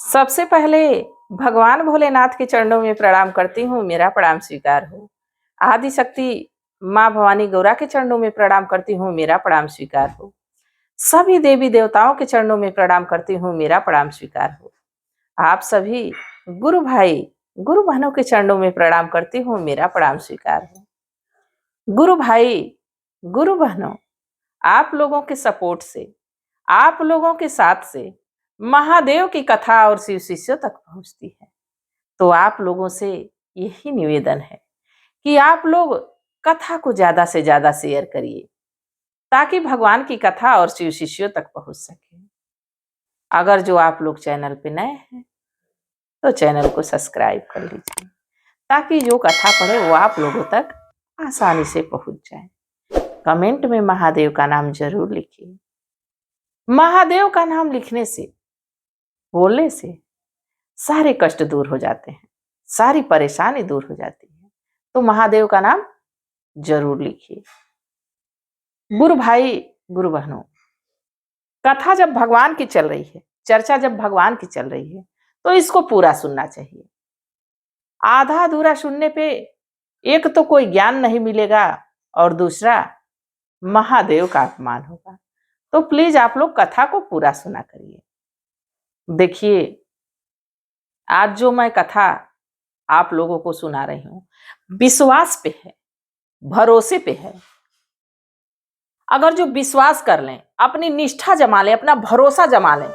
सबसे पहले भगवान भोलेनाथ के चरणों में प्रणाम करती हूँ, मेरा प्रणाम स्वीकार हो। आदि शक्ति माँ भवानी गौरा के चरणों में प्रणाम करती हूँ, मेरा प्रणाम स्वीकार हो। सभी देवी देवताओं के चरणों में प्रणाम करती हूँ, मेरा प्रणाम स्वीकार हो। आप सभी गुरु भाई गुरु बहनों के चरणों में प्रणाम करती हूँ, मेरा प्रणाम स्वीकार हो। गुरु भाई गुरु बहनों, आप लोगों के सपोर्ट से, आप लोगों के साथ से महादेव की कथा और शिव शिष्यों तक पहुंचती है। तो आप लोगों से यही निवेदन है कि आप लोग कथा को ज्यादा से ज्यादा शेयर करिए ताकि भगवान की कथा और शिव शिष्यों तक पहुंच सके। अगर जो आप लोग चैनल पे नए हैं तो चैनल को सब्सक्राइब कर लीजिए ताकि जो कथा पढ़े वो आप लोगों तक आसानी से पहुंच जाए। कमेंट में महादेव का नाम जरूर लिखिए। महादेव का नाम लिखने से, बोलने से सारे कष्ट दूर हो जाते हैं, सारी परेशानी दूर हो जाती है। तो महादेव का नाम जरूर लिखिए। गुरु भाई गुरु बहनों, कथा जब भगवान की चल रही है, चर्चा जब भगवान की चल रही है तो इसको पूरा सुनना चाहिए। आधा अधूरा सुनने पे एक तो कोई ज्ञान नहीं मिलेगा और दूसरा महादेव का अपमान होगा। तो प्लीज आप लोग कथा को पूरा सुना करिए। देखिए, आज जो मैं कथा आप लोगों को सुना रही हूं, विश्वास पे है, भरोसे पे है। अगर जो विश्वास कर लें, अपनी निष्ठा जमा लें, अपना भरोसा जमा लें,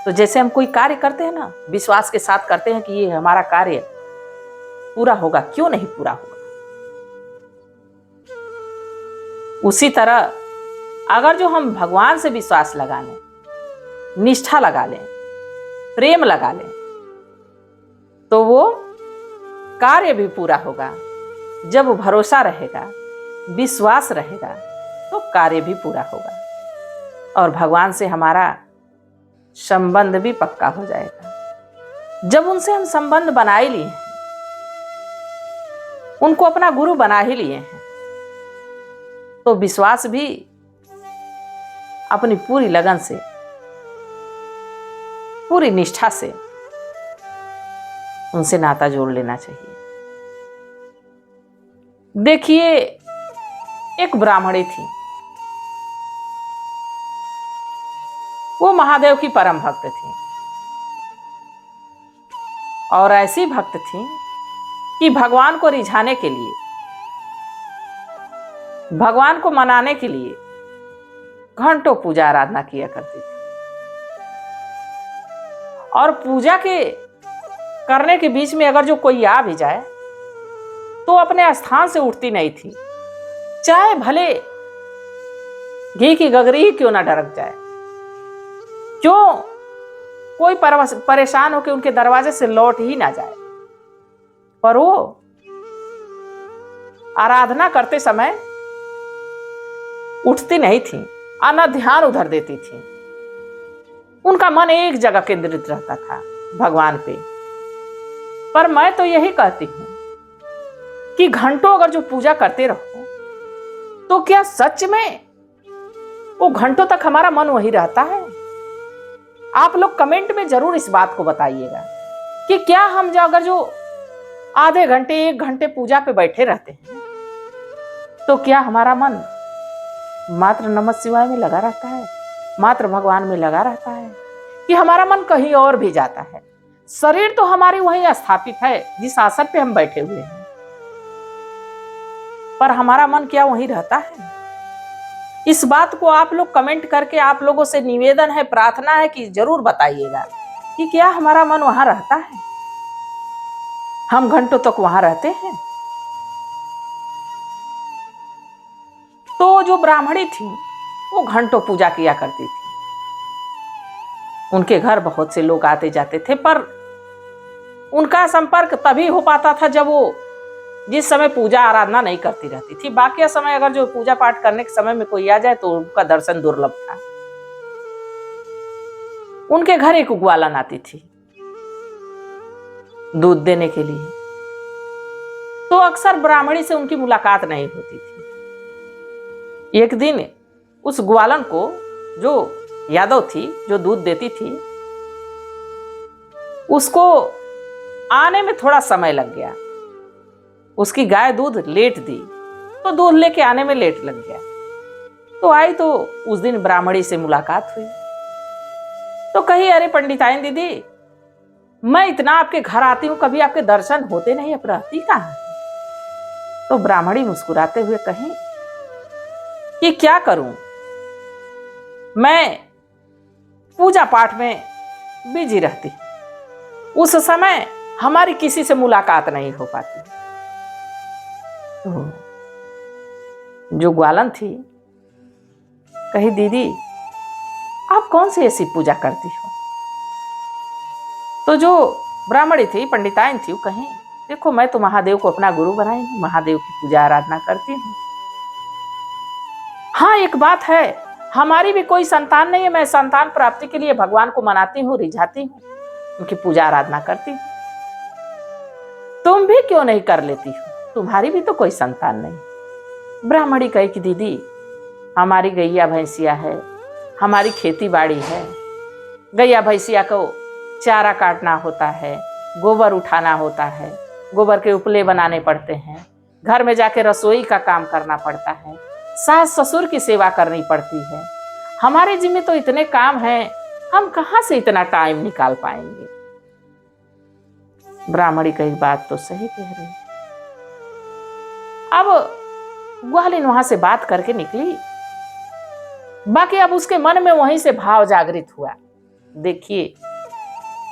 तो जैसे हम कोई कार्य करते हैं ना, विश्वास के साथ करते हैं कि ये हमारा कार्य पूरा होगा, क्यों नहीं पूरा होगा। उसी तरह अगर जो हम भगवान से विश्वास लगा लें, निष्ठा लगा लें, प्रेम लगा लें, तो वो कार्य भी पूरा होगा। जब भरोसा रहेगा, विश्वास रहेगा, तो कार्य भी पूरा होगा और भगवान से हमारा संबंध भी पक्का हो जाएगा। जब उनसे हम संबंध बना ही लिए हैं, उनको अपना गुरु बना ही लिए हैं, तो विश्वास भी अपनी पूरी लगन से, पूरी निष्ठा से उनसे नाता जोड़ लेना चाहिए। देखिए, एक ब्राह्मणी थी, वो महादेव की परम भक्त थी और ऐसी भक्त थी कि भगवान को रिझाने के लिए, भगवान को मनाने के लिए घंटों पूजा आराधना किया करती थी। और पूजा के करने के बीच में अगर जो कोई आ भी जाए तो अपने स्थान से उठती नहीं थी, चाहे भले घी की गगरी ही क्यों ना ढरक जाए, क्यों कोई परेशान होकर उनके दरवाजे से लौट ही ना जाए, पर वो आराधना करते समय उठती नहीं थी, आना ध्यान उधर देती थी। उनका मन एक जगह केंद्रित रहता था, भगवान पे। पर मैं तो यही कहती हूं कि घंटों अगर जो पूजा करते रहो तो क्या सच में वो घंटों तक हमारा मन वही रहता है? आप लोग कमेंट में जरूर इस बात को बताइएगा कि क्या हम जो अगर जो आधे घंटे, एक घंटे पूजा पे बैठे रहते हैं तो क्या हमारा मन मात्र नमः शिवाय में लगा रहता है, मात्र भगवान में लगा रहता है, कि हमारा मन कहीं और भी जाता है? शरीर तो हमारी वहीं स्थापित है जिस आसन पे हम बैठे हुए हैं, पर हमारा मन क्या वहीं रहता है? इस बात को आप लोग कमेंट करके, आप लोगों से निवेदन है, प्रार्थना है कि जरूर बताइएगा कि क्या हमारा मन वहां रहता है, हम घंटों तक वहां रहते हैं? तो जो ब्राह्मणी थी वो घंटों पूजा किया करती थी। उनके घर बहुत से लोग आते जाते थे, पर उनका संपर्क तभी हो पाता था जब वो जिस समय पूजा आराधना नहीं करती रहती थी। बाकी समय अगर जो पूजा पाठ करने के समय में कोई आ जाए तो उनका दर्शन दुर्लभ था। उनके घर एक ग्वालन आती थी दूध देने के लिए, तो अक्सर ब्राह्मणी से उनकी मुलाकात नहीं होती थी। एक दिन उस ग्वालन को, जो यादव थी, जो दूध देती थी, उसको आने में थोड़ा समय लग गया। उसकी गाय दूध लेट दी तो दूध लेके आने में लेट लग गया। तो आई तो उस दिन ब्राह्मणी से मुलाकात हुई। तो कही, अरे पंडिताइन दीदी, मैं इतना आपके घर आती हूं, कभी आपके दर्शन होते नहीं, अब रहती कहां? तो ब्राह्मणी मुस्कुराते हुए कही कि क्या करूं, मैं पूजा पाठ में बिजी रहती, उस समय हमारी किसी से मुलाकात नहीं हो पाती। तो जो ग्वालन थी कही, दीदी आप कौन सी ऐसी पूजा करती हो? तो जो ब्राह्मणी थी, पंडिताइन थी, वो कहीं, देखो मैं तो महादेव को अपना गुरु बनाई हूं, महादेव की पूजा आराधना करती हूँ। हाँ एक बात है, हमारी भी कोई संतान नहीं है, मैं संतान प्राप्ति के लिए भगवान को मनाती हूँ, रिझाती हूँ, उनकी पूजा आराधना करती हूँ। तुम भी क्यों नहीं कर लेती हो? तुम्हारी भी तो कोई संतान नहीं। ब्राह्मणी कही कि दीदी हमारी गैया भैंसिया है, हमारी खेती बाड़ी है, गैया भैंसिया को चारा काटना होता है, गोबर उठाना होता है, गोबर के उपले बनाने पड़ते हैं, घर में जाके रसोई का काम करना पड़ता है, सास ससुर की सेवा करनी पड़ती है, हमारे जिम्मे तो इतने काम हैं, हम कहां से इतना टाइम निकाल पाएंगे? ब्राह्मणी कही, बात तो सही कह रही। अब ग्वालिन वहां से बात करके निकली, बाकी अब उसके मन में वहीं से भाव जागृत हुआ। देखिए,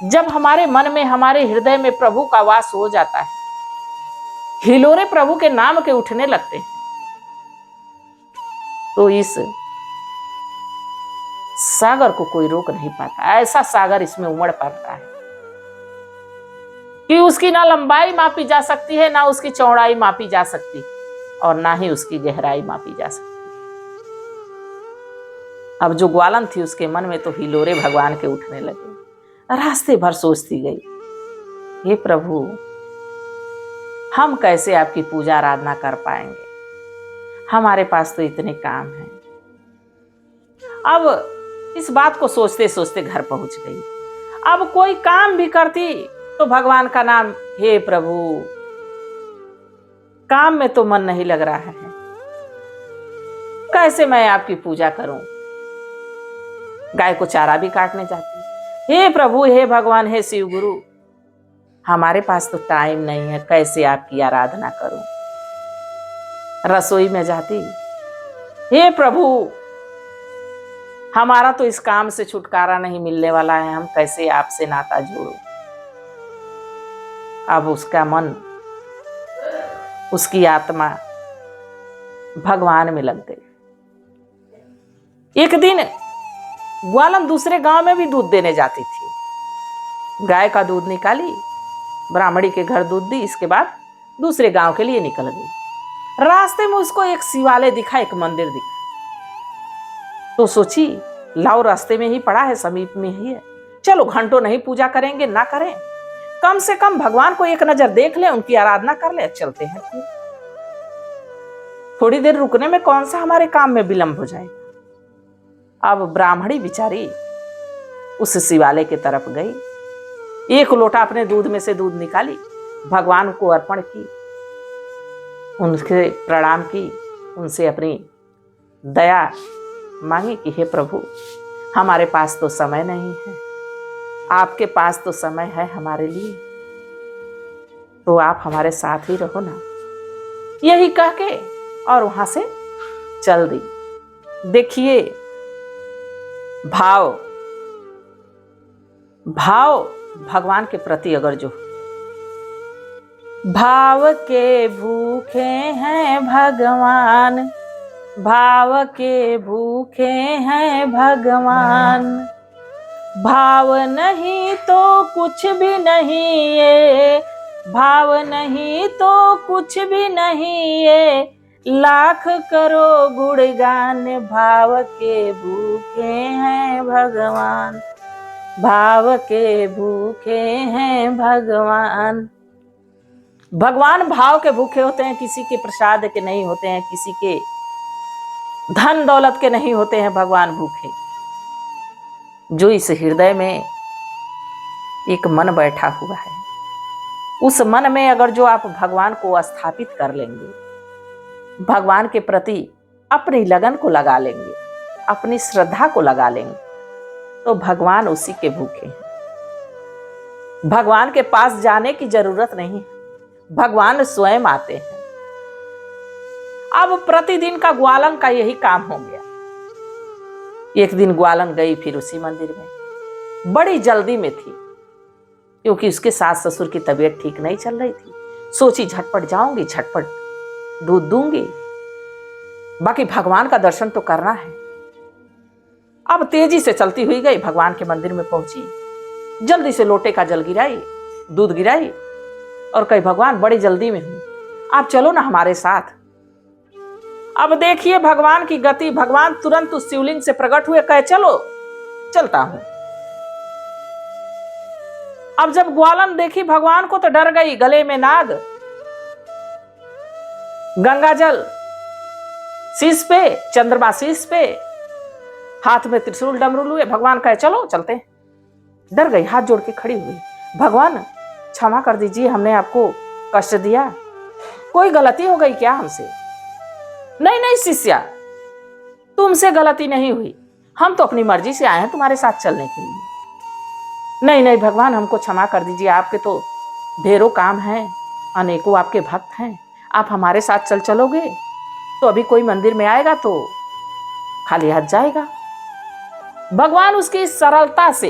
जब हमारे मन में, हमारे हृदय में प्रभु का वास हो जाता है, हिलोरे प्रभु के नाम के उठने लगते हैं, तो इस सागर को कोई रोक नहीं पाता। ऐसा सागर इसमें उमड़ पड़ता है कि उसकी ना लंबाई मापी जा सकती है, ना उसकी चौड़ाई मापी जा सकती, और ना ही उसकी गहराई मापी जा सकती। अब जो ग्वालन थी उसके मन में तो हिलोरे भगवान के उठने लगे। रास्ते भर सोचती गई, हे प्रभु, हम कैसे आपकी पूजा आराधना कर पाएंगे, हमारे पास तो इतने काम हैं। अब इस बात को सोचते सोचते घर पहुंच गई। अब कोई काम भी करती तो भगवान का नाम, हे प्रभु, काम में तो मन नहीं लग रहा है, कैसे मैं आपकी पूजा करूं? गाय को चारा भी काटने जाती, हे प्रभु, हे भगवान, हे शिव गुरु, हमारे पास तो टाइम नहीं है, कैसे आपकी आराधना करूं? रसोई में जाती, हे प्रभु, हमारा तो इस काम से छुटकारा नहीं मिलने वाला है, हम कैसे आपसे नाता जोड़ो? अब उसका मन, उसकी आत्मा भगवान में लग गई। एक दिन ग्वालन दूसरे गांव में भी दूध देने जाती थी। गाय का दूध निकाली, ब्राह्मणी के घर दूध दी, इसके बाद दूसरे गांव के लिए निकल गई। रास्ते में उसको एक शिवालय दिखा, एक मंदिर दिखा, तो सोची लाओ, रास्ते में ही पड़ा है, समीप में ही है, चलो घंटों नहीं पूजा करेंगे, ना करें, कम से कम भगवान को एक नजर देख ले, उनकी आराधना कर ले, चलते हैं। थोड़ी देर रुकने में कौन सा हमारे काम में विलंब हो जाएगा। अब ब्राह्मणी बिचारी उस शिवालय की तरफ गई, एक लोटा अपने दूध में से दूध निकाली, भगवान को अर्पण की, उनसे प्रणाम की, उनसे अपनी दया मांगी कि हे प्रभु, हमारे पास तो समय नहीं है, आपके पास तो समय है हमारे लिए, तो आप हमारे साथ ही रहो ना। यही कह के और वहां से चल दी। देखिए, भाव भगवान के प्रति अगर जो भाव के भूखे हैं भगवान, भाव के भूखे हैं भगवान, भाव नहीं तो कुछ भी नहीं है, भाव नहीं तो कुछ भी नहीं है, लाख करो गुणगान, भाव के भूखे हैं भगवान, भाव के भूखे हैं भगवान। भगवान भाव के भूखे होते हैं, किसी के प्रसाद के नहीं होते हैं, किसी के धन दौलत के नहीं होते हैं भगवान भूखे। जो इस हृदय में एक मन बैठा हुआ है। उस मन में अगर जो आप भगवान को स्थापित कर लेंगे, भगवान के प्रति अपनी लगन को लगा लेंगे, अपनी श्रद्धा को लगा लेंगे, तो भगवान उसी के भूखे हैं। भगवान के पास जाने की जरूरत नहीं है, भगवान स्वयं आते हैं। अब प्रतिदिन का ग्वालन का यही काम हो गया। एक दिन ग्वालन गई फिर उसी मंदिर में, बड़ी जल्दी में थी क्योंकि उसके सास ससुर की तबीयत ठीक नहीं चल रही थी। सोची झटपट जाऊंगी, झटपट दूध दूंगी, बाकी भगवान का दर्शन तो करना है। अब तेजी से चलती हुई गई, भगवान के मंदिर में पहुंची, जल्दी से लोटे का जल गिराई, दूध गिराई और कही भगवान बड़ी जल्दी में हूं, आप चलो ना हमारे साथ। अब देखिए भगवान की गति, भगवान तुरंत उस शिवलिंग से प्रकट हुए, कहे चलो, चलता हूं। अब जब ग्वालन देखी भगवान को तो डर गई, गले में नाग, गंगा जल शीश पे, चंद्रमा शीश पे, हाथ में त्रिशूल डमरू लिए। भगवान कहे चलो चलते। डर गई, हाथ जोड़ के खड़ी हुई, भगवान क्षमा कर दीजिए, हमने आपको कष्ट दिया, कोई गलती हो गई क्या हमसे? नहीं नहीं शिष्या, तुमसे गलती नहीं हुई, हम तो अपनी मर्जी से आए हैं तुम्हारे साथ चलने के लिए। नहीं नहीं भगवान, हमको क्षमा कर दीजिए, आपके तो ढेरों काम हैं, अनेकों आपके भक्त हैं, आप हमारे साथ चलोगे तो अभी कोई मंदिर में आएगा तो खाली हाथ जाएगा। भगवान उसकी सरलता से,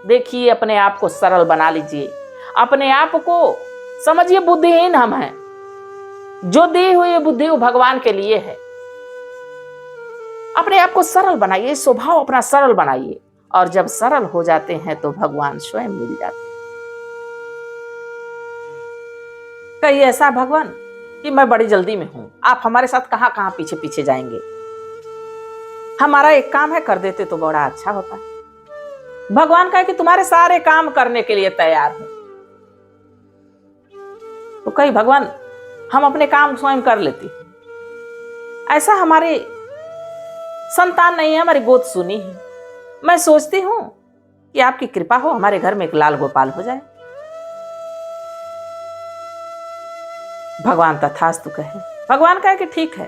देखिए अपने आप को सरल बना लीजिए, अपने आप को समझिए बुद्धिहीन हम हैं, जो दी हुई बुद्धि वो भगवान के लिए है। अपने आप को सरल बनाइए, स्वभाव अपना सरल बनाइए, और जब सरल हो जाते हैं तो भगवान स्वयं मिल जाते हैं। कहिए ऐसा भगवान कि मैं बड़ी जल्दी में हूं, आप हमारे साथ कहां कहां पीछे पीछे जाएंगे, हमारा एक काम है कर देते तो बड़ा अच्छा होता है। भगवान कहे कि तुम्हारे सारे काम करने के लिए तैयार हूं। तो कही भगवान हम अपने काम स्वयं कर लेती, ऐसा हमारे संतान नहीं है, हमारी गोद सुनी है, मैं सोचती हूं कि आपकी कृपा हो, हमारे घर में एक लाल गोपाल हो जाए। भगवान तथास्तु कहे। भगवान कहे कि ठीक है,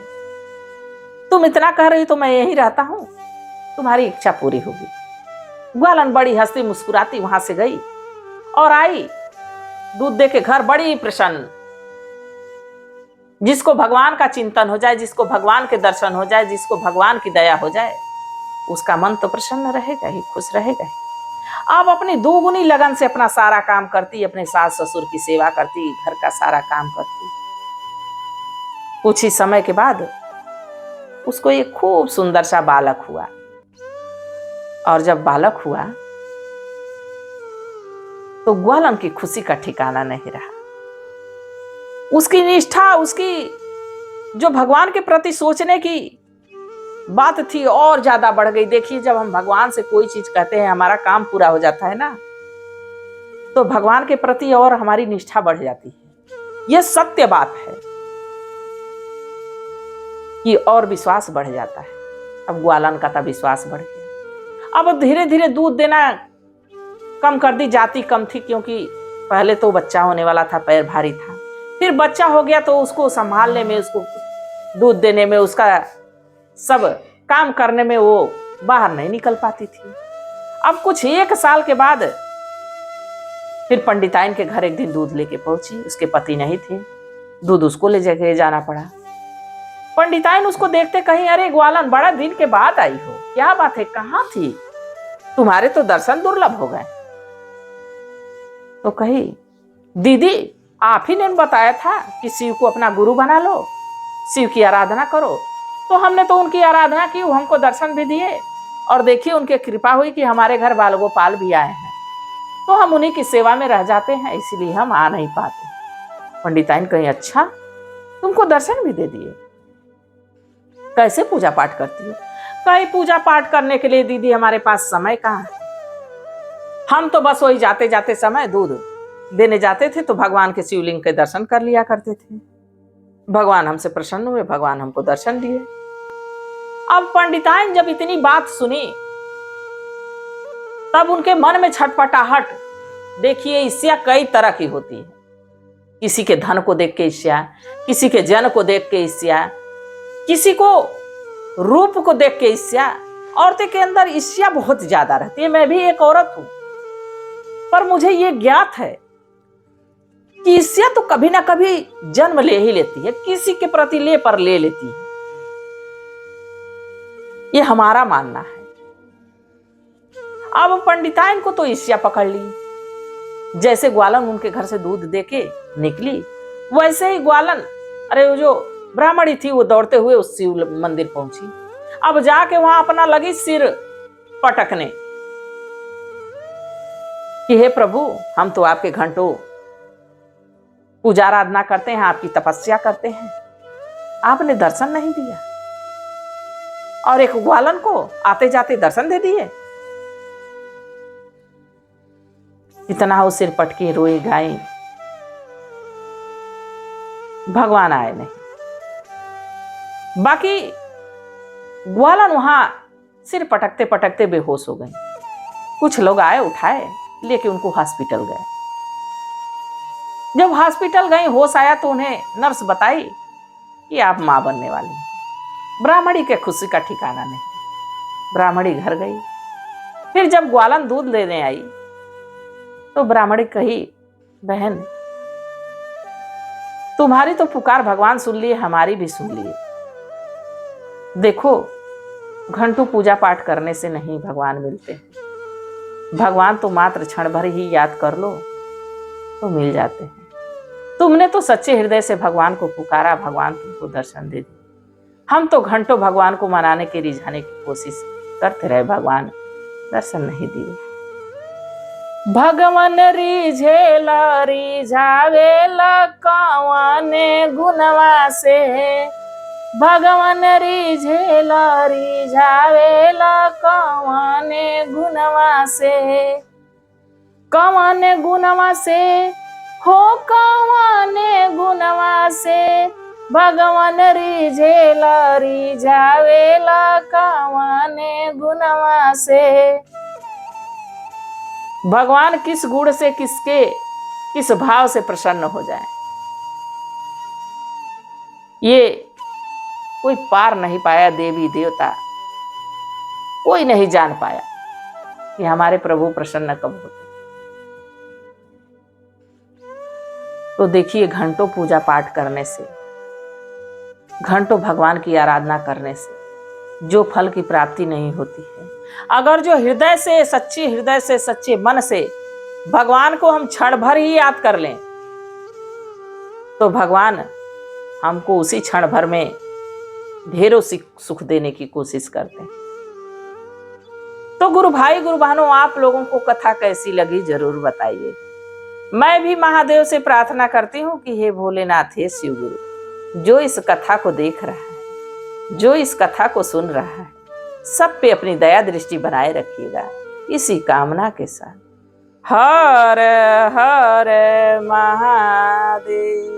तुम इतना कह रही तो मैं यहीं रहता हूं, तुम्हारी इच्छा पूरी होगी। ग्वालन बड़ी हंसती मुस्कुराती वहां से गई और आई, दूध दे के घर बड़ी प्रसन्न। जिसको भगवान का चिंतन हो जाए, जिसको भगवान के दर्शन हो जाए, जिसको भगवान की दया हो जाए, उसका मन तो प्रसन्न रहेगा ही, खुश रहेगा ही। अब अपनी दोगुनी लगन से अपना सारा काम करती, अपने सास ससुर की सेवा करती, घर का सारा काम करती। कुछ ही समय के बाद उसको एक खूब सुंदर सा बालक हुआ, और जब बालक हुआ तो ग्वालन की खुशी का ठिकाना नहीं रहा। उसकी निष्ठा, उसकी जो भगवान के प्रति सोचने की बात थी और ज्यादा बढ़ गई। देखिए जब हम भगवान से कोई चीज कहते हैं, हमारा काम पूरा हो जाता है ना, तो भगवान के प्रति और हमारी निष्ठा बढ़ जाती है। यह सत्य बात है कि और विश्वास बढ़ जाता है। अब ग्वालन का था विश्वास बढ़ गया। अब धीरे धीरे दूध देना कम कर दी, जाती कम थी, क्योंकि पहले तो बच्चा होने वाला था, पैर भारी था, फिर बच्चा हो गया तो उसको संभालने में, उसको दूध देने में, उसका सब काम करने में वो बाहर नहीं निकल पाती थी। अब कुछ 1 साल के बाद फिर पंडिताइन के घर एक दिन दूध लेके पहुंची, उसके पति नहीं थे, दूध उसको ले जाना पड़ा। पंडिताइन उसको देखते कहीं, अरे ग्वालन बड़ा दिन के बाद आई हो, क्या बात है, कहां थी, तुम्हारे तो दर्शन दुर्लभ हो गए। तो कही दीदी आप ही ने बताया था कि शिव को अपना गुरु बना लो, शिव की आराधना करो, तो हमने तो उनकी आराधना की, वो हमको दर्शन भी दिए, और देखिए उनकी कृपा हुई कि हमारे घर बाल गोपाल भी आए हैं, तो हम उन्हीं की सेवा में रह जाते हैं, इसीलिए हम आ नहीं पाते। पंडिताइन कहीं अच्छा, तुमको दर्शन भी दे दिए, कैसे पूजा पाठ करती हो? कहीं पूजा पाठ करने के लिए दीदी हमारे पास समय कहाँ है, हम तो बस वही जाते जाते समय दूध देने जाते थे तो भगवान के शिवलिंग के दर्शन कर लिया करते थे। भगवान हमसे प्रसन्न हुए, भगवान हमको दर्शन दिए। अब पंडिताइन जब इतनी बात सुनी, तब उनके मन में छटपटाहट देखिए ईर्ष्या कई तरह की होती है। किसी के धन को देख के ईर्ष्या, किसी के जन को देख के ईर्ष्या, किसी को रूप को देख के ईर्ष्या। औरतें के अंदर ईर्ष्या बहुत ज्यादा रहती है। मैं भी एक औरत हूं, पर मुझे ये ज्ञात है कि ईर्ष्या तो कभी ना कभी जन्म ले ही लेती है, किसी के प्रति ले लेती है। ये हमारा मानना है। अब पंडिताइन को तो ईर्ष्या पकड़ ली। जैसे ग्वालन उनके घर से दूध देके निकली, वैसे ही ग्वालन, अरे वो जो ब्राह्मणी थी, वो दौड़ते हुए उस शिव मंदिर पहुंची। अब जाके वहां अपना लगी सिर पटकने कि हे प्रभु, हम तो आपके घंटों पूजा आराधना करते हैं, आपकी तपस्या करते हैं, आपने दर्शन नहीं दिया। और एक ग्वालन को आते जाते दर्शन दे दिए। इतना वो सिर पटकी रोई गाई, भगवान आए नहीं। बाकी ग्वालन वहां सिर पटकते पटकते बेहोश हो गई। कुछ लोग आए, उठाए, लेके उनको हॉस्पिटल गए। जब हॉस्पिटल गई, होश आया तो उन्हें नर्स बताई कि आप मां बनने वाली हैं। ब्राह्मणी के खुशी का ठिकाना नहीं। ब्राह्मणी घर गई। फिर जब ग्वालन दूध लेने आई तो ब्राह्मणी कही, बहन तुम्हारी तो पुकार भगवान सुन लिए, हमारी भी सुन लिए। देखो, घंटों पूजा पाठ करने से नहीं भगवान मिलते। भगवान तो मात्र क्षण भर ही याद कर लो तो मिल जाते हैं। तुमने तो सच्चे हृदय से भगवान को पुकारा, भगवान तुमको दर्शन दे दिए। हम तो घंटों भगवान को मनाने के रिझाने की कोशिश करते रहे, भगवान दर्शन नहीं दिए। भगवान रिझेला रिझावेला कौने गुनवा से, भगवान रिझेला रिझावेला कौने गुनवा से, कौने गुनवा से हो, कौने गुनवा से, भगवान रिझेला रिझावेला कौने गुनवा से। भगवान किस गुण से, किसके किस भाव से प्रसन्न हो जाए, ये कोई पार नहीं पाया। देवी देवता कोई नहीं जान पाया कि हमारे प्रभु प्रसन्न कब होते। तो देखिए, घंटों पूजा पाठ करने से, घंटों भगवान की आराधना करने से जो फल की प्राप्ति नहीं होती है, अगर जो हृदय से, सच्चे हृदय से, सच्चे मन से भगवान को हम क्षण भर ही याद कर लें, तो भगवान हमको उसी क्षण भर में ढेरों सुख देने की कोशिश करते हैं। तो गुरु भाई, गुरु बहनों, आप लोगों को कथा कैसी लगी जरूर बताइए। मैं भी महादेव से प्रार्थना करती हूँ कि हे भोलेनाथ, हे शिव गुरु, जो इस कथा को देख रहा है, जो इस कथा को सुन रहा है, सब पे अपनी दया दृष्टि बनाए रखिएगा, इसी कामना के साथ। हर हर महादेव।